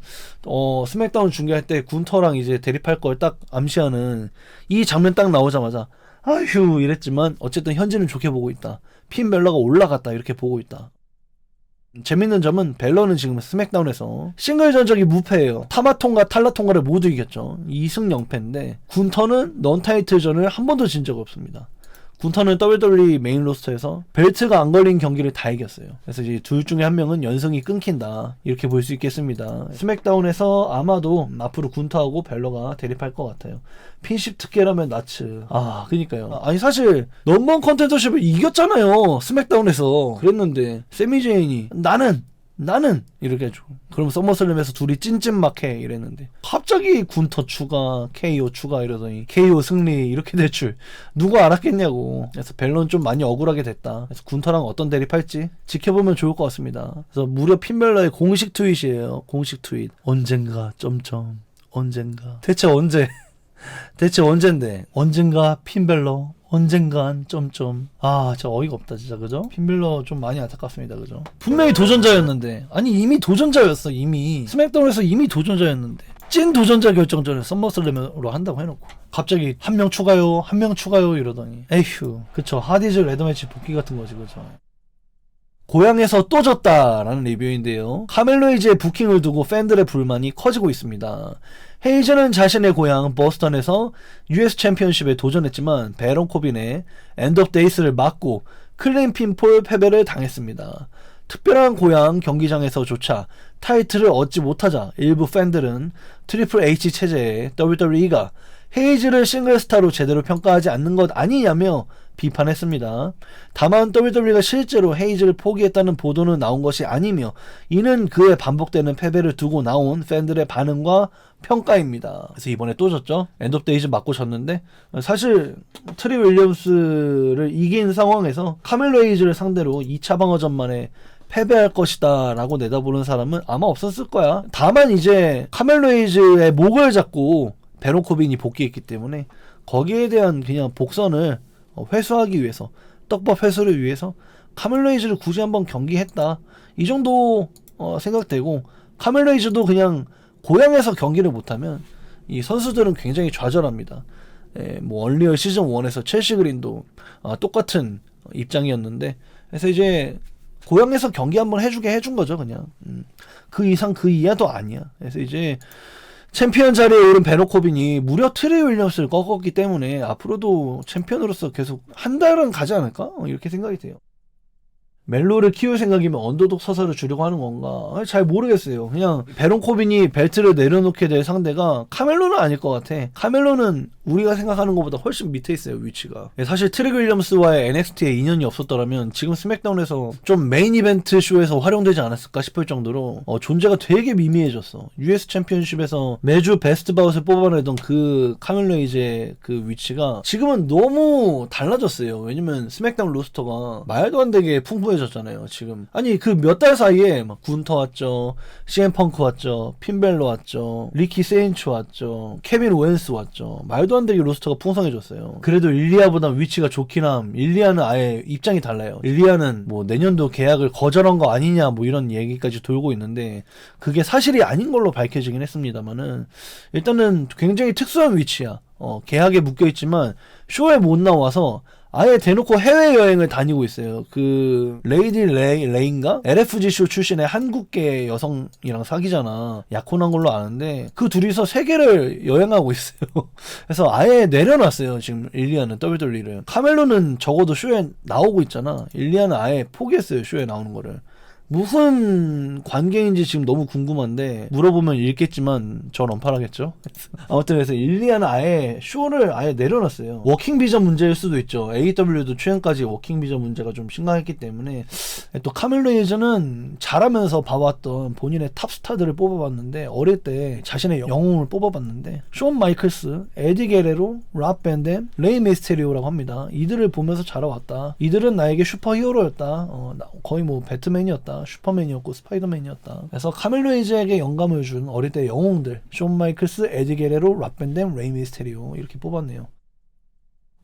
[SPEAKER 1] 스맥다운 중계할 때 군터랑 이제 대립할 걸 딱 암시하는 이 장면 딱 나오자마자 아휴 이랬지만 어쨌든 현재는 좋게 보고 있다. 핀 벨러가 올라갔다 이렇게 보고 있다. 재밌는 점은 벨러는 지금 스맥다운에서 싱글 전적이 무패예요. 타마통과 탈라통과를 모두 이겼죠. 2승 0패인데 군터는 넌타이틀전을 한 번도 진 적 없습니다. 군터는 WWE 메인 로스터에서 벨트가 안 걸린 경기를 다 이겼어요. 그래서 이제 둘 중에 한 명은 연승이 끊긴다 이렇게 볼 수 있겠습니다. 스맥다운에서 아마도 앞으로 군터하고 벨러가 대립할 것 같아요. 핀십 특혜라면 나츠. 그니까요. 아니 사실 넘버원 컨텐더십을 이겼잖아요. 스맥다운에서. 그랬는데 세미제인이 나는 이렇게 해줘. 그럼 서머슬램에서 둘이 찐찐막해 이랬는데 갑자기 군터 추가, KO 추가 이러더니 KO 승리 이렇게 될 줄 누가 알았겠냐고. 그래서 벨런 좀 많이 억울하게 됐다. 그래서 군터랑 어떤 대립할지 지켜보면 좋을 것 같습니다. 그래서 무려 핀벨러의 공식 트윗이에요. 공식 트윗. 언젠가 언젠가 대체 언젠데 언젠가 핀벨러 언젠간 진짜 어이가 없다 진짜. 그죠? 핀벨러 좀 많이 안타깝습니다. 그죠? 분명히 도전자였는데, 아니 이미 도전자였어. 이미 스맥다운에서 이미 도전자였는데 찐 도전자 결정전을 썸머슬램으로 한다고 해놓고 갑자기 한 명 추가요 이러더니 에휴. 그쵸, 하디즈 레드매치 복귀 같은 거지. 그죠? 고향에서 또 졌다라는 리뷰인데요. 카멜로 헤이즈의 부킹을 두고 팬들의 불만이 커지고 있습니다. 헤이즈는 자신의 고향 버스턴에서 US 챔피언십에 도전했지만 베런 코빈의 엔드 오브 데이스를 맞고 클린 핀폴 패배를 당했습니다. 특별한 고향 경기장에서조차 타이틀을 얻지 못하자 일부 팬들은 트리플 H 체제의 WWE가 헤이즈를 싱글스타로 제대로 평가하지 않는 것 아니냐며 비판했습니다. 다만 WWE가 실제로 헤이즈를 포기했다는 보도는 나온 것이 아니며 이는 그의 반복되는 패배를 두고 나온 팬들의 반응과 평가입니다. 그래서 이번에 또 졌죠. 엔드 오브 데이즈 맞고 졌는데 사실 트리 윌리엄스를 이긴 상황에서 카멜로 헤이즈를 상대로 2차 방어전 만에 패배할 것이다 라고 내다보는 사람은 아마 없었을 거야. 다만 이제 카멜로 헤이즈의 목을 잡고 베론 코빈이 복귀했기 때문에 거기에 대한 그냥 복선을 회수하기 위해서, 떡밥 회수를 위해서 카멜로 헤이즈를 굳이 한번 경기했다 이 정도 생각되고, 카멜로 헤이즈도 그냥 고향에서 경기를 못하면 이 선수들은 굉장히 좌절합니다. 뭐 얼리얼 시즌 1에서 첼시 그린도 똑같은 입장이었는데, 그래서 이제 고향에서 경기 한번 해준 거죠. 그냥 그 이상 그 이하도 아니야. 그래서 이제 챔피언 자리에 오른 베론 코빈이 무려 트리 윌리엄스를 꺾었기 때문에 앞으로도 챔피언으로서 계속 한 달은 가지 않을까? 이렇게 생각이 돼요. 멜로를 키울 생각이면 언더독 서사를 주려고 하는 건가? 잘 모르겠어요. 그냥 베론 코빈이 벨트를 내려놓게 될 상대가 카멜로는 아닐 것 같아. 카멜로는 우리가 생각하는 것보다 훨씬 밑에 있어요, 위치가. 사실 트릭 윌리엄스와의 NXT에 인연이 없었더라면 지금 스맥다운에서 좀 메인 이벤트 쇼에서 활용되지 않았을까 싶을 정도로 존재가 되게 미미해졌어. US 챔피언십에서 매주 베스트 바웃을 뽑아내던 그 카멜로 헤이즈의 그 위치가 지금은 너무 달라졌어요. 왜냐면 스맥다운 로스터가 말도 안 되게 풍부해졌어. 많아졌잖아요 지금. 아니 그 몇 달 사이에 막 군터 왔죠, CM 펑크 왔죠, 핀벨러 왔죠, 리키 세인츠 왔죠, 케빈 오웬스 왔죠. 말도 안 되게 로스터가 풍성해졌어요. 그래도 일리아보다 위치가 좋긴 함. 일리아는 아예 입장이 달라요. 일리아는 뭐 내년도 계약을 거절한 거 아니냐 뭐 이런 얘기까지 돌고 있는데 그게 사실이 아닌 걸로 밝혀지긴 했습니다만은 일단은 굉장히 특수한 위치야. 계약에 묶여있지만 쇼에 못 나와서 아예 대놓고 해외여행을 다니고 있어요. 그 레이디 레인가? LFG 쇼 출신의 한국계 여성이랑 사귀잖아. 약혼한 걸로 아는데 그 둘이서 세계를 여행하고 있어요. 그래서 아예 내려놨어요 지금 일리아는 WWE를. 카멜로는 적어도 쇼에 나오고 있잖아. 일리아는 아예 포기했어요 쇼에 나오는 거를. 무슨 관계인지 지금 너무 궁금한데 물어보면 읽겠지만 전 언팔하겠죠. 아무튼 그래서 일리아는 아예 쇼를 아예 내려놨어요. 워킹 비자 문제일 수도 있죠. AEW도 최근까지 워킹 비자 문제가 좀 심각했기 때문에. 또 카멜로 헤이즈는 잘하면서 봐왔던 본인의 탑스타들을 뽑아봤는데 어릴 때 자신의 영웅을 뽑아봤는데 숀 마이클스, 에디 게레로, 랍 밴덴, 레이 미스테리오라고 합니다. 이들을 보면서 자라왔다. 이들은 나에게 슈퍼 히어로였다. 거의 뭐 배트맨이었다, 슈퍼맨이었고 스파이더맨이었다. 그래서 카멜로 헤이즈에게 영감을 준 어릴 때 영웅들 숀 마이클스, 에디 게레로, 랍 밴덴, 레이 미스테리오 이렇게 뽑았네요.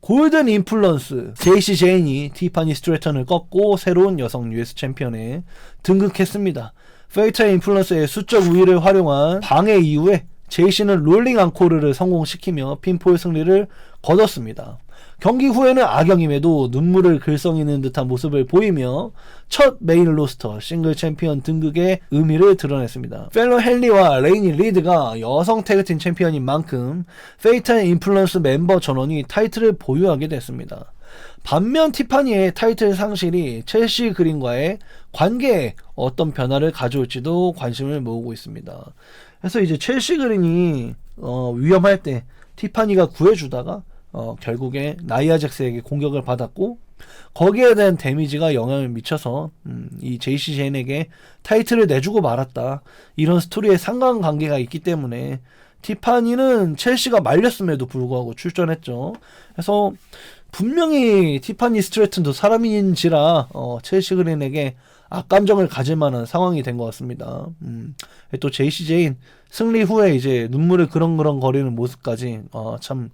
[SPEAKER 1] 골든 인플루언스 제이시 제인이 티파니 스트래턴을 꺾고 새로운 여성 US 챔피언에 등극했습니다. 페이터 인플루언스의 수적 우위를 활용한 방해 이후에 제이시는 롤링 앙코르를 성공시키며 핀폴 승리를 거뒀습니다. 경기 후에는 악영임에도 눈물을 글썽이는 듯한 모습을 보이며 첫 메인 로스터 싱글 챔피언 등극의 의미를 드러냈습니다. 펠로 헨리와 레이니 리드가 여성 태그팀 챔피언인 만큼 페이터 인플루언스 멤버 전원이 타이틀을 보유하게 됐습니다. 반면 티파니의 타이틀 상실이 첼시 그린과의 관계에 어떤 변화를 가져올지도 관심을 모으고 있습니다. 그래서 이제 첼시 그린이 위험할 때 티파니가 구해주다가 결국에 나이아 잭스에게 공격을 받았고 거기에 대한 데미지가 영향을 미쳐서 이 제이시 제인에게 타이틀을 내주고 말았다. 이런 스토리에 상관관계가 있기 때문에 티파니는 첼시가 말렸음에도 불구하고 출전했죠. 그래서 분명히 티파니 스트래튼도 사람인지라 첼시 그린에게 악감정을 가질 만한 상황이 된 것 같습니다. 또 제이시 제인 승리 후에 이제 눈물을 그렁그렁 거리는 모습까지 참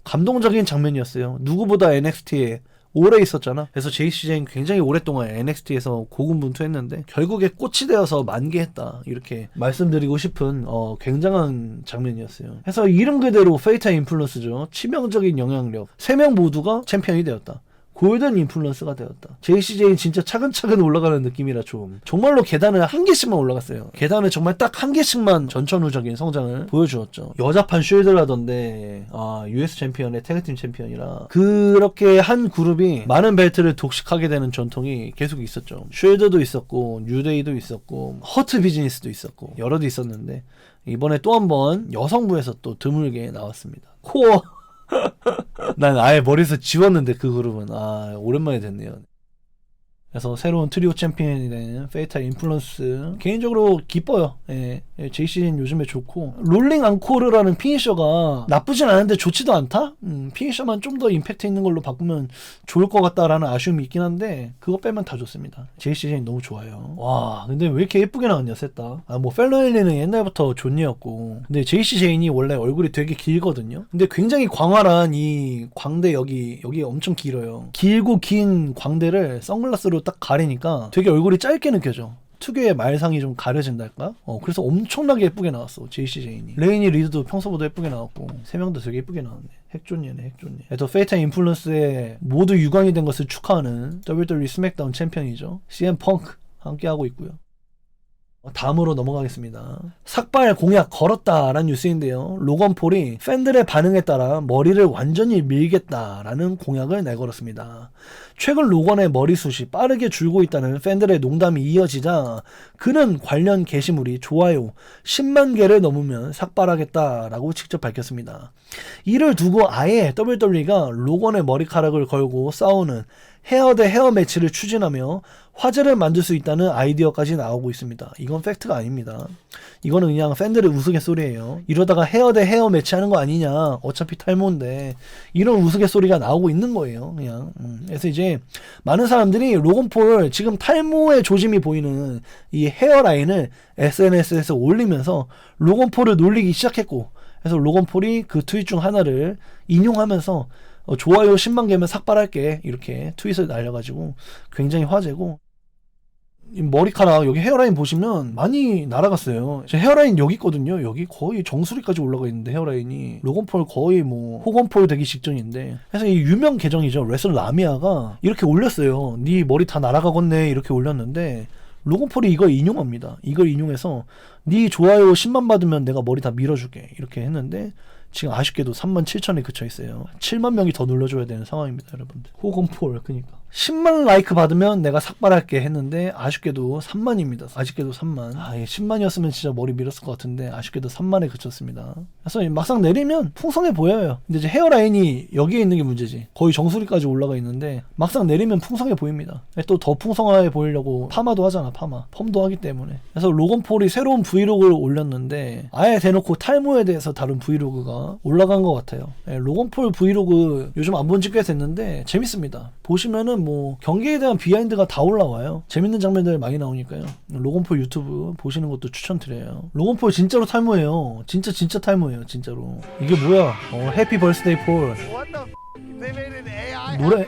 [SPEAKER 1] 감동적인 장면이었어요. 누구보다 NXT에 오래 있었잖아. 그래서 제이시 제인 굉장히 오랫동안 NXT에서 고군분투했는데 결국에 꽃이 되어서 만개했다. 이렇게 말씀드리고 싶은 굉장한 장면이었어요. 그래서 이름 그대로 페이터 인플루언스죠. 치명적인 영향력. 3명 모두가 챔피언이 되었다. 골든 인플루언스가 되었다. 제이시 제인 진짜 차근차근 올라가는 느낌이라 좀 정말로 계단을 한 개씩만 올라갔어요. 계단을 정말 딱 한 개씩만 전천후적인 성장을 보여주었죠. 여자판 쉴드라던데 US 챔피언의 태그팀 챔피언이라 그렇게 한 그룹이 많은 벨트를 독식하게 되는 전통이 계속 있었죠. 쉴드도 있었고 뉴데이도 있었고 허트 비즈니스도 있었고 여러도 있었는데 이번에 또 한 번 여성부에서 또 드물게 나왔습니다. 코어 난 아예 머리에서 지웠는데 그 그룹은 오랜만에 됐네요. 그래서 새로운 트리오 챔피언이 된 페이터 인플루언스 개인적으로 기뻐요. 제이시는 요즘에 좋고 롤링 앙코르라는 피니셔가 나쁘진 않은데 좋지도 않다? 피니셔만 좀 더 임팩트 있는 걸로 바꾸면 좋을 것 같다라는 아쉬움이 있긴 한데 그거 빼면 다 좋습니다. 제이시는 너무 좋아요. 와 근데 왜 이렇게 예쁘게 나왔냐 셋 다. 뭐 펠로엘리는 옛날부터 존니였고 근데 제이시 제인이 원래 얼굴이 되게 길거든요. 근데 굉장히 광활한 이 광대 여기 엄청 길어요. 길고 긴 광대를 선글라스로 딱 가리니까 되게 얼굴이 짧게 느껴져. 특유의 말상이 좀 가려진달까? 그래서 엄청나게 예쁘게 나왔어 제이시 제인이. 레이니 리드도 평소보다 예쁘게 나왔고 3명도 되게 예쁘게 나왔네. 핵존예네 핵존예. 또 페이터 인플루언스에 모두 유관이 된 것을 축하하는 WWE 스맥다운 챔피언이죠. CM 펑크 함께하고 있고요. 다음으로 넘어가겠습니다. 삭발 공약 걸었다라는 뉴스인데요. 로건 폴이 팬들의 반응에 따라 머리를 완전히 밀겠다라는 공약을 내걸었습니다. 최근 로건의 머리숱이 빠르게 줄고 있다는 팬들의 농담이 이어지자 그는 관련 게시물이 좋아요 10만 개를 넘으면 삭발하겠다라고 직접 밝혔습니다. 이를 두고 아예 WWE가 로건의 머리카락을 걸고 싸우는 헤어 대 헤어 매치를 추진하며 화제를 만들 수 있다는 아이디어까지 나오고 있습니다. 이건 팩트가 아닙니다. 이거는 그냥 팬들의 우스갯소리예요. 이러다가 헤어 대 헤어 매치하는 거 아니냐, 어차피 탈모인데, 이런 우스갯소리가 나오고 있는 거예요. 그냥 그래서 이제 많은 사람들이 로건 폴 지금 탈모의 조짐이 보이는 이 헤어라인을 SNS에서 올리면서 로건 폴을 놀리기 시작했고, 그래서 로건 폴이 그 트윗 중 하나를 인용하면서 좋아요 10만 개면 삭발할게, 이렇게 트윗을 날려가지고 굉장히 화제고, 이 머리카락 여기 헤어라인 보시면 많이 날아갔어요. 제 헤어라인 여기 있거든요. 여기 거의 정수리까지 올라가 있는데, 헤어라인이 로건 폴 거의 뭐 호건 폴 되기 직전인데, 그래서 이 유명 계정이죠, 레슬 라미아가 이렇게 올렸어요. 네 머리 다 날아가겠네, 이렇게 올렸는데 로건 폴이 이걸 인용합니다. 이걸 인용해서 네 좋아요 10만 받으면 내가 머리 다 밀어줄게, 이렇게 했는데 지금 아쉽게도 37,000에 그쳐 있어요. 7만 명이 더 눌러줘야 되는 상황입니다, 여러분들. 호건 폴, 그니까 10만 라이크 받으면 내가 삭발할게 했는데 아쉽게도 3만입니다. 아쉽게도 3만. 아, 10만이었으면 진짜 머리 밀었을 것 같은데 아쉽게도 3만에 그쳤습니다. 그래서 막상 내리면 풍성해 보여요. 근데 이제 헤어라인이 여기에 있는 게 문제지. 거의 정수리까지 올라가 있는데 막상 내리면 풍성해 보입니다. 또 더 풍성하게 보이려고 파마도 하잖아, 파마. 펌도 하기 때문에. 그래서 로건 폴이 새로운 브이로그를 올렸는데 아예 대놓고 탈모에 대해서 다룬 브이로그가 올라간 것 같아요. 로건 폴 브이로그 요즘 안 본 지 꽤 됐는데 재밌습니다. 보시면은 뭐 경기에 대한 비하인드가 다 올라와요. 재밌는 장면들 많이 나오니까요. 로건 폴 유튜브 보시는 것도 추천드려요. 로건 폴 진짜로 탈모예요. 진짜 탈모예요, 진짜로. 이게 뭐야? 해피 벌스데이 폴 노래.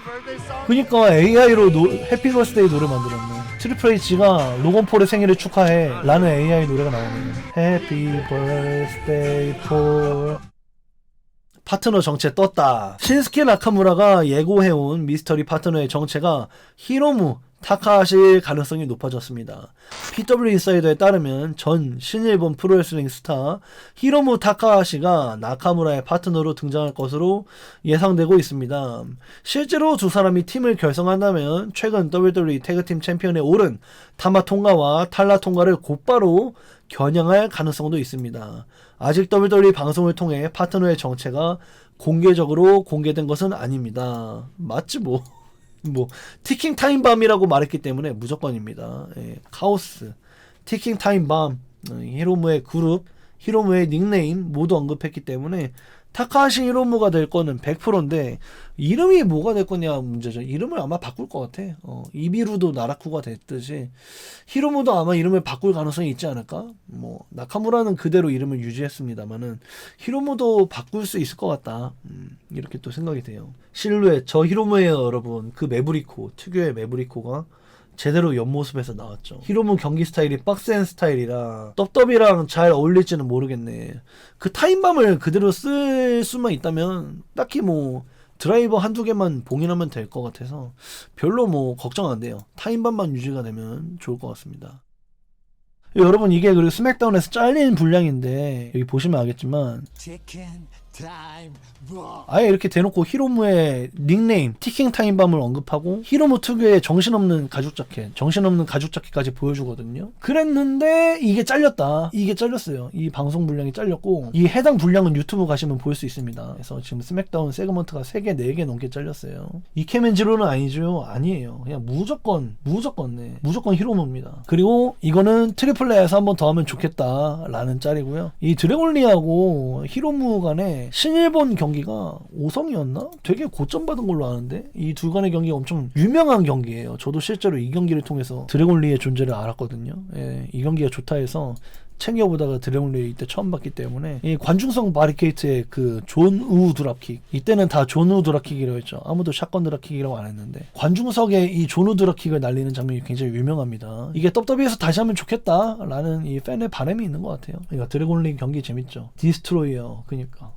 [SPEAKER 1] 그니까 AI로 해피 벌스데이 노래 만들었네. 트리플 H가 로건 폴의 생일을 축하해 라는 AI 노래가 나오네요. 해피 벌스데이 폴. 파트너 정체 떴다. 신스케 나카무라가 예고해온 미스터리 파트너의 정체가 히로무 타카하시일 가능성이 높아졌습니다. PW 인사이더에 따르면 전 신일본 프로레슬링 스타 히로무 타카하시가 나카무라의 파트너로 등장할 것으로 예상되고 있습니다. 실제로 두 사람이 팀을 결성한다면 최근 WWE 태그팀 챔피언에 오른 타마 통가와 탈라 통가를 곧바로 겨냥할 가능성도 있습니다. 아직 WWE 방송을 통해 파트너의 정체가 공개적으로 공개된 것은 아닙니다. 맞지 뭐. 티킹 타임밤이라고 말했기 때문에 무조건입니다. 카오스, 티킹 타임밤, 히로무의 그룹, 히로무의 닉네임 모두 언급했기 때문에 타카하시 히로무가 될 거는 100%인데 이름이 뭐가 될 거냐 문제죠. 이름을 아마 바꿀 것 같아. 이비루도 나라쿠가 됐듯이 히로무도 아마 이름을 바꿀 가능성이 있지 않을까? 뭐 나카무라는 그대로 이름을 유지했습니다만은 히로무도 바꿀 수 있을 것 같다. 이렇게 또 생각이 돼요. 실루엣 저 히로무예요, 여러분. 그 매브리코, 특유의 매브리코가 제대로 옆모습에서 나왔죠. 히로무 경기 스타일이 빡센 스타일이라 떡더비랑 잘 어울릴지는 모르겠네. 그 타임밤을 그대로 쓸 수만 있다면 딱히 뭐 드라이버 한두 개만 봉인하면 될 것 같아서 별로 뭐 걱정 안 돼요. 타임밤만 유지가 되면 좋을 것 같습니다. 여러분, 이게 그리고 스맥다운에서 잘린 분량인데 여기 보시면 알겠지만 아예 이렇게 대놓고 히로무의 닉네임 티킹 타임밤을 언급하고 히로무 특유의 정신없는 가죽 자켓까지 보여주거든요. 그랬는데 이게 잘렸다. 이게 잘렸어요. 이 방송 분량이 잘렸고 이 해당 분량은 유튜브 가시면 볼 수 있습니다. 그래서 지금 스맥다운 세그먼트가 3개 4개 넘게 잘렸어요. 이케멘지로는 아니죠. 아니에요. 그냥 무조건 히로무입니다. 그리고 이거는 트리플 A에서 한 번 더 하면 좋겠다 라는 짤이고요. 이 드래곤리하고 히로무 간에 신일본 경기가 5성이었나? 되게 고점 받은 걸로 아는데 이 두 간의 경기가 엄청 유명한 경기예요. 저도 실제로 이 경기를 통해서 드래곤리의 존재를 알았거든요. 이 경기가 좋다 해서 챙겨보다가 드래곤리 이때 처음 봤기 때문에 이 관중성 바리케이트의 그 존우 드랍킥, 이때는 다 존우 드랍킥이라고 했죠. 아무도 샷건 드랍킥이라고 안 했는데 관중석에 이 존우 드랍킥을 날리는 장면이 굉장히 유명합니다. 이게 WWE에서 다시 하면 좋겠다 라는 이 팬의 바람이 있는 것 같아요. 그러니까 드래곤리 경기 재밌죠. 디스트로이어. 그니까